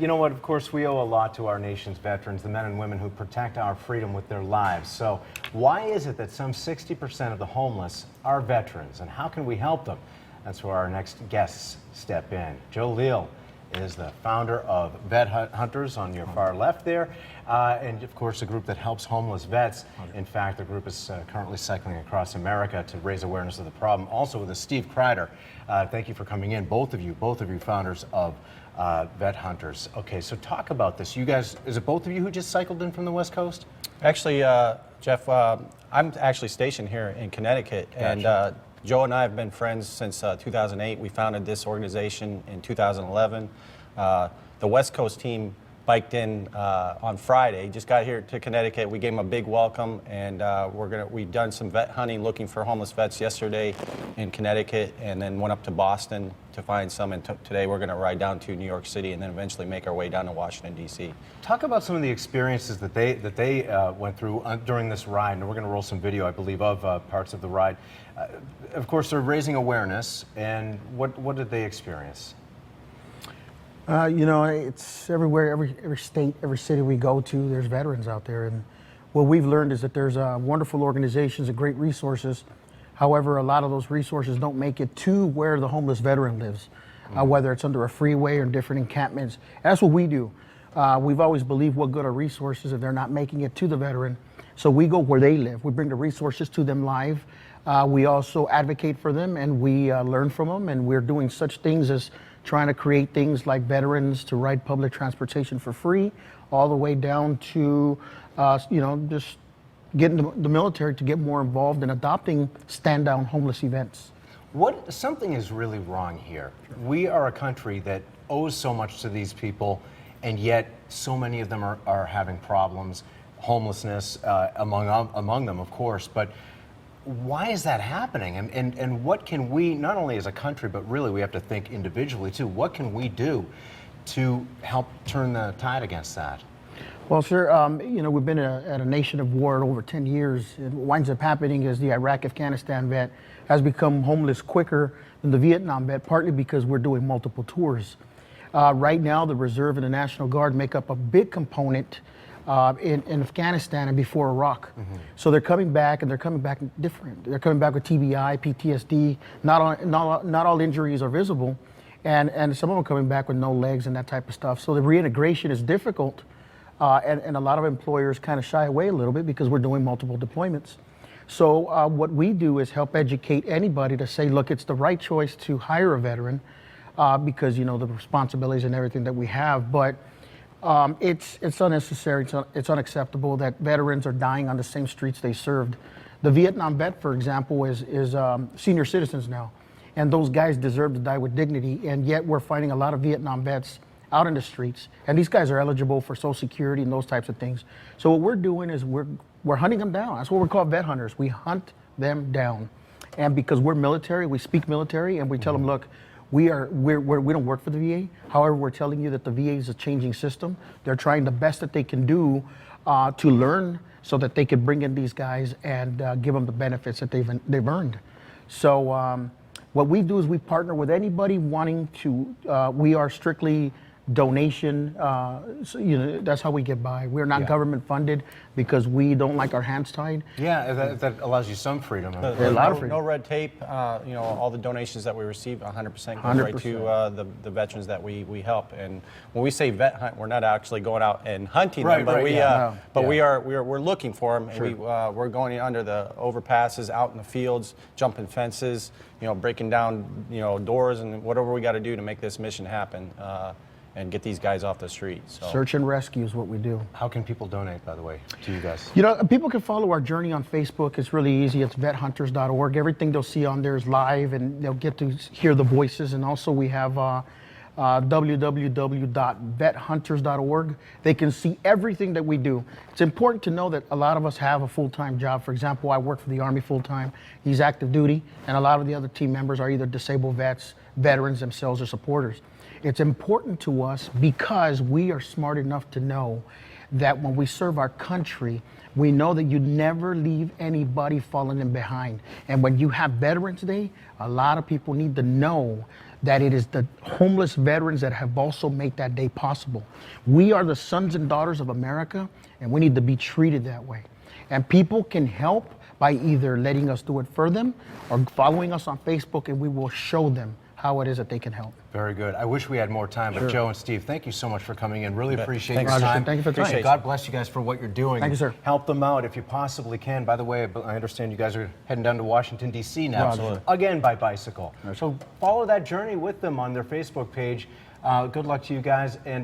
You know what, of course, we owe a lot to our nation's veterans, the men and women who protect our freedom with their lives. So why is it that some 60% of the homeless are veterans, and how can we help them? That's where our next guests step in. Joe Leal is the founder of Vet Hunters on your far left there, and of course a group that helps homeless vets. In fact, the group is currently cycling across America to raise awareness of the problem. Also with us, Steve Kreider. Thank you for coming in, both of you founders of Vet Hunters. Okay, so talk about this. You guys, is it both of you who just cycled in from the West Coast? Actually, Jeff, I'm actually stationed here in Connecticut, Gotcha. and Joe and I have been friends since 2008. We founded this organization in 2011. The West Coast team biked in on Friday, just got here to Connecticut. We gave them a big welcome, and we've done some vet hunting looking for homeless vets yesterday in Connecticut, and then went up to Boston to find some, and today we're going to ride down to New York City and then eventually make our way down to Washington, D.C. Talk about some of the experiences that they went through during this ride, and we're going to roll some video, I believe, of parts of the ride. Of course, they're raising awareness, and what did they experience? You know, it's everywhere, every state, every city we go to, there's veterans out there. And what we've learned is that there's wonderful organizations and great resources. However, a lot of those resources don't make it to where the homeless veteran lives, whether it's under a freeway or different encampments. And that's what we do. We've always believed what good are resources if they're not making it to the veteran. So we go where they live. We bring the resources to them live. We also advocate for them, and we learn from them. And we're doing such things as trying to create things like veterans to ride public transportation for free, all the way down to, you know, just getting the military to get more involved in adopting stand-down homeless events. Something is really wrong here. We are a country that owes so much to these people, and yet so many of them are having problems, homelessness among them, of course. But why is that happening? And what can we, not only as a country, but really we have to think individually too, what can we do to help turn the tide against that? Well, sir, you know, we've been at a nation of war over 10 years. And what winds up happening is the Iraq-Afghanistan vet has become homeless quicker than the Vietnam vet, partly because we're doing multiple tours. Right now, the Reserve and the National Guard make up a big component in Afghanistan and before Iraq. So they're coming back, and they're coming back different. They're coming back with TBI, PTSD. Not all injuries are visible, and some of them are coming back with no legs and that type of stuff. So the reintegration is difficult, and a lot of employers kind of shy away a little bit because we're doing multiple deployments. So what we do is help educate anybody to say, look, it's the right choice to hire a veteran because, you know, the responsibilities and everything that we have, but it's unnecessary, it's unacceptable that veterans are dying on the same streets they served. The Vietnam vet, for example, is senior citizens now, and those guys deserve to die with dignity, and yet we're finding a lot of Vietnam vets out in the streets, and these guys are eligible for Social Security and those types of things. So what we're doing is we're hunting them down. That's what we're called vet hunters. We hunt them down, and because we're military, we speak military, and we tell them, look, we don't work for the VA. However, we're telling you that the VA is a changing system. They're trying the best that they can do to learn so that they can bring in these guys and give them the benefits that they've earned. So what we do is we partner with anybody wanting to, we are strictly donation, so, you know, that's how we get by. We're not government funded because we don't like our hands tied. Yeah, that allows you some freedom. A lot of freedom. No red tape. You know, all the donations that we receive, 100% go right to the veterans that we help. And when we say vet hunt, we're not actually going out and hunting them, but we're looking for them. Sure. And we're going under the overpasses, out in the fields, jumping fences, you know, breaking down, you know, doors, and whatever we got to do to make this mission happen. And get these guys off the street. So. Search and rescue is what we do. How can people donate, by the way, to you guys? You know, people can follow our journey on Facebook. It's really easy. It's vethunters.org. Everything they'll see on there is live, and they'll get to hear the voices. And also we have www.vethunters.org. They can see everything that we do. It's important to know that a lot of us have a full-time job. For example, I work for the Army full-time. He's active duty, and a lot of the other team members are either disabled vets, veterans themselves, or supporters. It's important to us because we are smart enough to know that when we serve our country, we know that you never leave anybody falling in behind. And when you have Veterans Day, a lot of people need to know that it is the homeless veterans that have also made that day possible. We are the sons and daughters of America, and we need to be treated that way. And people can help by either letting us do it for them or following us on Facebook, and we will show them how it is that they can help. Very good. I wish we had more time, but Joe and Steve, thank you so much for coming in. Really appreciate Thanks, your Roger. time. Thank you for the time. Appreciate it. God bless you guys for what you're doing. Thank you, sir. Help them out if you possibly can. By the way, I understand you guys are heading down to Washington, D.C. now, Roger. again by bicycle. So follow that journey with them on their Facebook page. Good luck to you guys. And